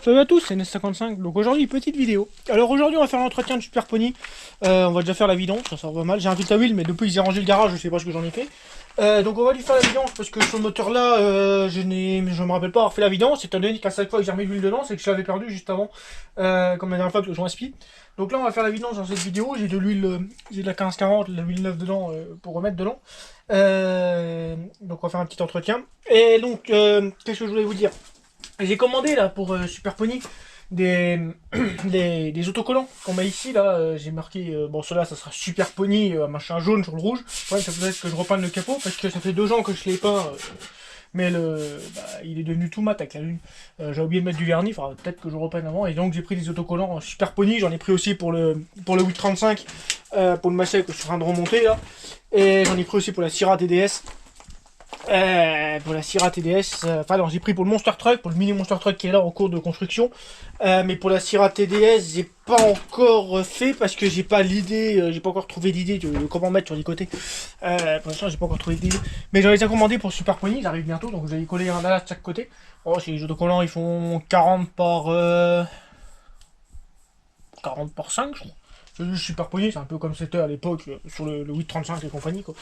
Salut à tous, c'est NS55. Donc aujourd'hui, petite vidéo. Alors aujourd'hui, on va faire l'entretien de Super Pony. On va déjà faire la vidange, ça va mal. J'ai un filtre à huile, mais depuis que j'ai rangé le garage, je sais pas ce que j'en ai fait. Donc on va lui faire la vidange parce que sur le moteur là, je me rappelle pas avoir fait la vidange. Étant donné qu'à chaque fois que j'ai remis de l'huile dedans, c'est que je l'avais perdu juste avant, comme la dernière fois que je inspi. Donc là, on va faire la vidange dans cette vidéo. J'ai de l'huile, j'ai de la 1540, de l'huile neuve dedans pour remettre dedans. Donc on va faire un petit entretien. Et donc, qu'est-ce que je voulais vous dire? J'ai commandé là pour Super Pony des, des autocollants qu'on met ici là. J'ai marqué, bon ceux-là ça sera Super Pony, machin jaune sur le rouge. Ouais, ça peut être que je repeigne le capot parce que ça fait 2 ans que je l'ai peint. Mais il est devenu tout mat avec la lune. J'ai oublié de mettre du vernis, enfin peut-être que je repeigne avant. Et donc j'ai pris des autocollants Super Pony, j'en ai pris aussi pour le 835, pour le machet que je suis en train de remonter là. Et j'en ai pris aussi pour la Syrah TDS. Pour la Syrah TDS, enfin non, j'ai pris pour le Monster Truck, pour le mini Monster Truck qui est là en cours de construction. Mais pour la Syrah TDS, j'ai pas encore fait parce que j'ai pas l'idée, j'ai pas encore trouvé l'idée de comment mettre sur les côtés. Pour l'instant, j'ai pas encore trouvé l'idée. Mais j'en ai déjà commandé pour Super Pony, ils arrivent bientôt, donc je vais y coller un là de chaque côté. Oh, c'est les autocollants, ils font 40 par 40 par 5, je crois. C'est juste Super Pony, c'est un peu comme c'était à l'époque sur le 835 et compagnie quoi.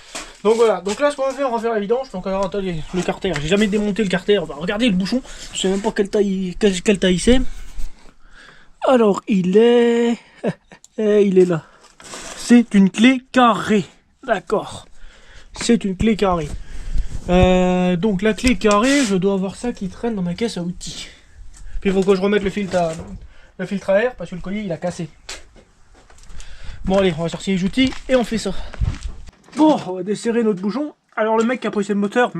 Donc voilà, donc là ce qu'on va faire, on va faire la vidange. Donc alors attendez, le carter, j'ai jamais démonté le carter. Bah, regardez le bouchon, je sais même pas quelle taille c'est. Alors il est... il est là. C'est une clé carrée, d'accord. C'est une clé carrée. Donc la clé carrée, je dois avoir ça qui traîne dans ma caisse à outils. Puis il faut que je remette le filtre à air parce que le collier il a cassé. Bon allez, on va sortir les outils et on fait ça. Bon, on va desserrer notre bouchon. Alors le mec qui a posé le moteur,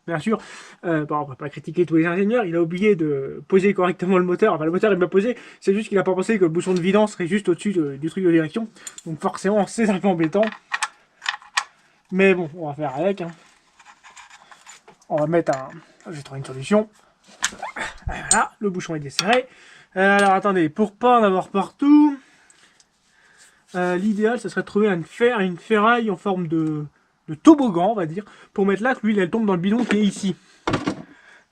bien sûr, bon, on va pas critiquer tous les ingénieurs, il a oublié de poser correctement le moteur. Enfin le moteur il l'a posé, c'est juste qu'il a pas pensé que le bouchon de vidange serait juste au-dessus du truc de direction. Donc forcément c'est un peu embêtant. Mais bon, on va faire avec. Hein. On va mettre un... Je vais trouver une solution. Voilà, le bouchon est desserré. Alors attendez, pour pas en avoir partout... l'idéal, ce serait de trouver une ferraille en forme de toboggan, on va dire, pour mettre là que l'huile elle tombe dans le bidon qui est ici.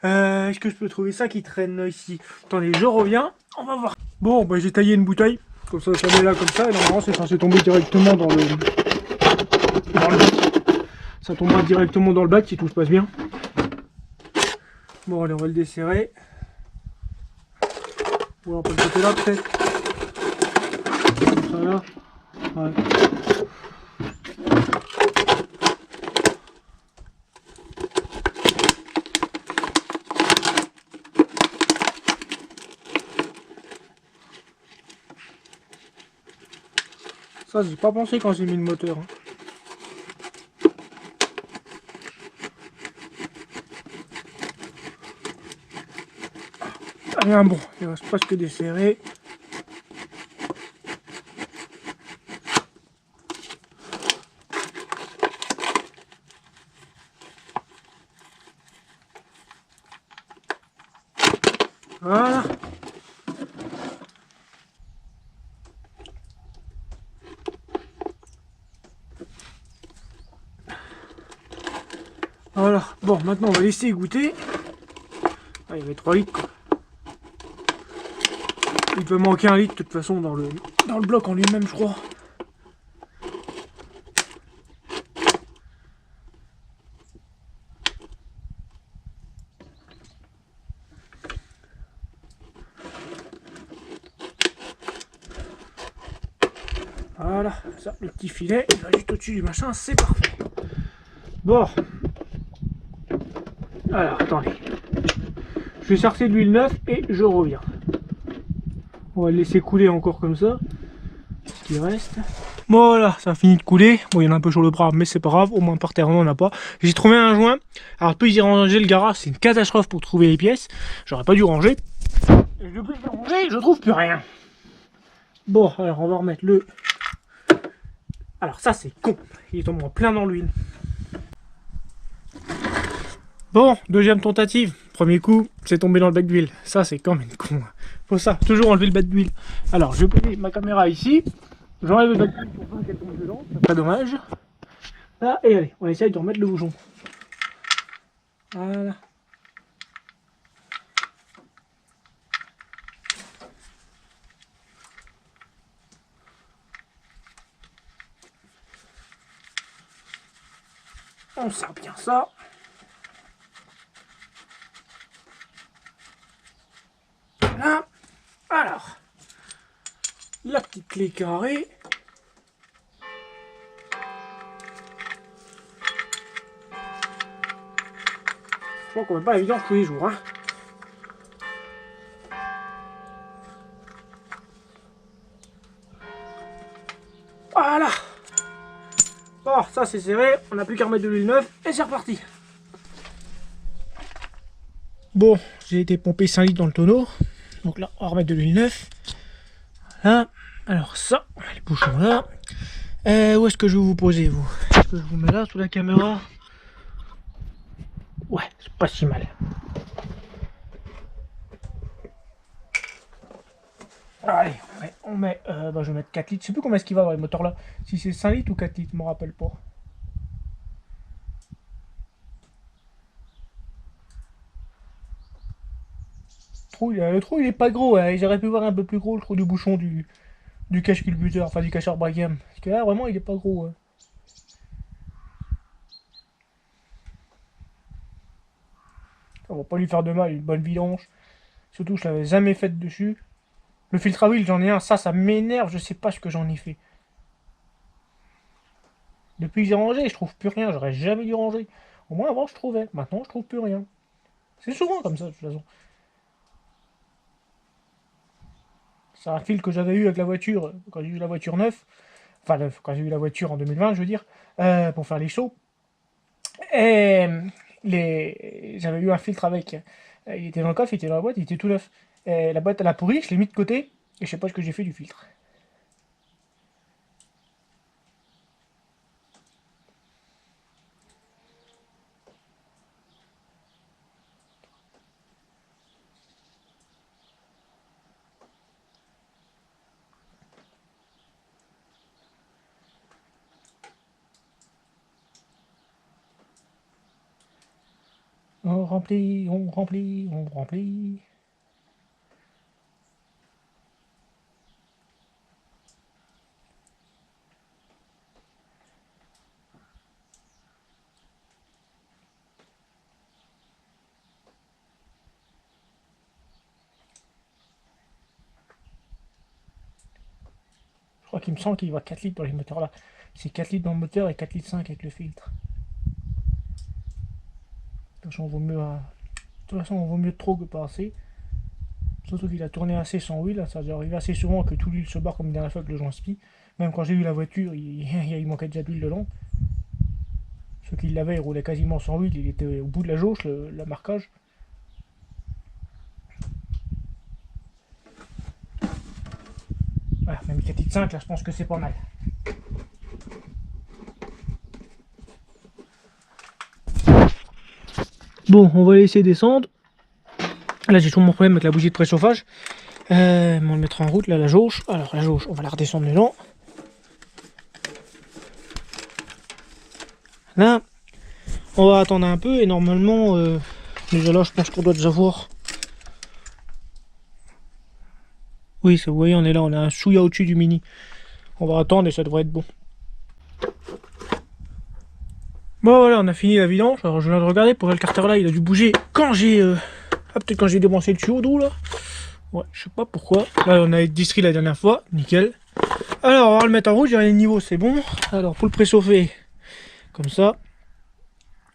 Est-ce que je peux trouver ça qui traîne ici? Attendez, je reviens, on va voir. Bon, bah, j'ai taillé une bouteille, comme ça met là comme ça, et normalement c'est censé tomber directement dans le bac. Ça tombera directement dans le bac si tout se passe bien. Bon, allez, on va le desserrer. Ou on peut le côté là peut-être. Comme ça là. Ouais. Ça, j'ai pas pensé quand j'ai mis le moteur. Hein. Rien bon, il reste presque desserré. Voilà. Voilà. Bon, maintenant on va laisser goûter. Ah, il y avait 3 litres. Quoi. Il peut manquer 1 litre de toute façon dans le bloc en lui-même, je crois. Voilà, ça, le petit filet, il va juste au-dessus du machin, c'est parfait. Bon. Alors, attendez. Je vais sortir de l'huile neuve et je reviens. On va le laisser couler encore comme ça. Ce qui reste. Voilà, ça a fini de couler. Bon, il y en a un peu sur le bras, mais c'est pas grave. Au moins par terre, on n'en a pas. J'ai trouvé un joint. Alors, depuis que j'ai rangé le garage, c'est une catastrophe pour trouver les pièces. J'aurais pas dû ranger. Et depuis que j'ai rangé, je trouve plus rien. Bon, alors on va remettre le... Alors ça, c'est con. Il tombe en plein dans l'huile. Bon, deuxième tentative. Premier coup, c'est tombé dans le bac d'huile. Ça, c'est quand même con. Faut ça, toujours enlever le bac d'huile. Alors, je vais poser ma caméra ici. J'enlève le bac d'huile pour pas qu'elle tombe dedans. C'est pas dommage. Là, et allez, on essaye de remettre le bouchon. Voilà. On serre bien ça. Voilà. Alors, la petite clé carrée. Je crois qu'on ne met pas évident tous les jours. Hein. Voilà. Bon, ça c'est serré. On n'a plus qu'à remettre de l'huile neuve et c'est reparti. Bon, j'ai été pomper 5 litres dans le tonneau. Donc là, on va remettre de l'huile neuve. Voilà. Alors ça, les bouchons là. Où est-ce que je vais vous poser, vous? Est-ce que je vous mets là, sous la caméra? Ouais, c'est pas si mal. Allez, on met je vais mettre 4 litres. Je sais plus combien est-ce qu'il va dans les moteurs là. Si c'est 5 litres ou 4 litres, je me rappelle pas. Le trou il est pas gros, hein. J'aurais pu voir un peu plus gros le trou du bouchon du cache culbuteur, enfin du cacheur Bragam. Parce que là vraiment il est pas gros. Hein. Ça va pas lui faire de mal, une bonne vidange. Surtout je l'avais jamais faite dessus. Le filtre à huile j'en ai un, ça m'énerve, je sais pas ce que j'en ai fait. Depuis que j'ai rangé, je trouve plus rien, j'aurais jamais dû ranger. Au moins avant je trouvais, maintenant je trouve plus rien. C'est souvent comme ça de toute façon. C'est un fil que j'avais eu avec la voiture, quand j'ai eu la voiture neuve. Enfin, quand j'ai eu la voiture en 2020, je veux dire, pour faire les sauts. Et j'avais eu un filtre avec. Il était dans le coffre, il était dans la boîte, il était tout neuf. Et la boîte, elle a pourri, je l'ai mis de côté, et je sais pas ce que j'ai fait du filtre. On remplit, on remplit, on remplit. Je crois qu'il me semble qu'il va 4 litres dans les moteurs là. C'est 4 litres dans le moteur et 4 litres 5 avec le filtre. De toute façon, on vaut mieux trop que pas assez. Surtout qu'il a tourné assez sans huile, ça doit arriver assez souvent que tout l'huile se barre comme la dernière fois que le joint spi. Même quand j'ai eu la voiture, il manquait déjà d'huile dedans. Ceux qui l'avaient, ils roulaient quasiment sans huile, il était au bout de la jauge, le marquage. Voilà, même 4 litres 5, là je pense que c'est pas mal. Bon, on va laisser descendre. Là j'ai toujours mon problème avec la bougie de préchauffage. On le mettra en route, là la jauge. Alors la jauge, on va la redescendre dedans. Là, on va attendre un peu et normalement, déjà là je pense qu'on doit déjà voir. Oui, ça, vous voyez, on est là, on a un souilla au-dessus du mini. On va attendre et ça devrait être bon. Bon voilà, on a fini la vidange. Alors je viens de regarder, pour le carter là, il a dû bouger quand j'ai... peut-être quand j'ai débranché le tuyau d'eau là. Ouais, je sais pas pourquoi. Là on a distri la dernière fois, nickel. Alors on va le mettre en rouge, j'ai les niveaux, c'est bon. Alors pour le préchauffer, comme ça.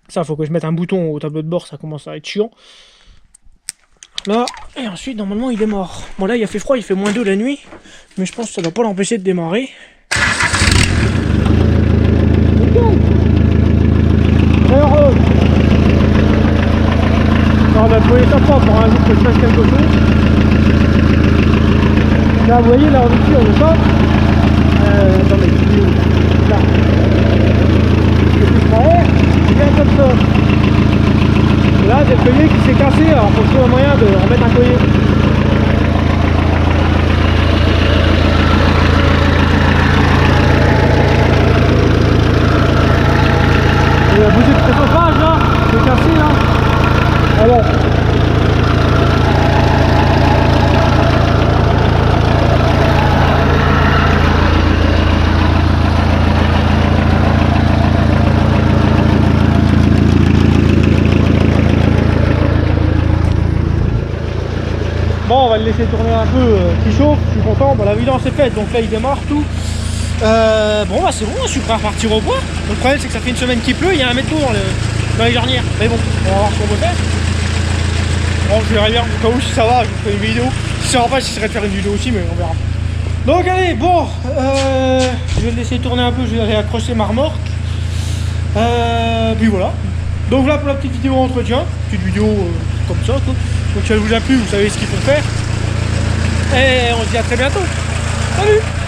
Ça, faut que je mette un bouton au tableau de bord, ça commence à être chiant. Là, et ensuite normalement il démarre. Bon là il a fait froid, il fait -2 la nuit. Mais je pense que ça doit pas l'empêcher de démarrer. Heureux. On va trouver ça pas pour un jour que je fasse quelque chose. Là vous voyez là on est sur le top. Attendez, là. C'est bien comme ça. Là c'est le collier qui s'est cassé, alors faut trouver un moyen de remettre un collier. Et la bougie de préchauffage là, c'est cassé là. Alors. Bon, on va le laisser tourner un peu, qui chauffe, je suis content. Bon, la vidange c'est faite, donc là il démarre tout. Bon bah c'est bon, je suis prêt à repartir au bois. Le problème c'est que ça fait une semaine qu'il pleut, il y a un mètre d'eau dans les jarnières. Mais bon, on va voir ce qu'on peut faire. Bon, je verrai bien, au cas où si ça va, je vous ferai une vidéo. Si ça va pas, j'essaierai de faire une vidéo aussi, mais on verra. Donc allez, bon, je vais le laisser tourner un peu, je vais aller accrocher ma remorque. Puis voilà. Donc voilà pour la petite vidéo entretien, petite vidéo comme ça quoi. Donc si elle vous a plu, vous savez ce qu'il faut faire. Et on se dit à très bientôt. Salut!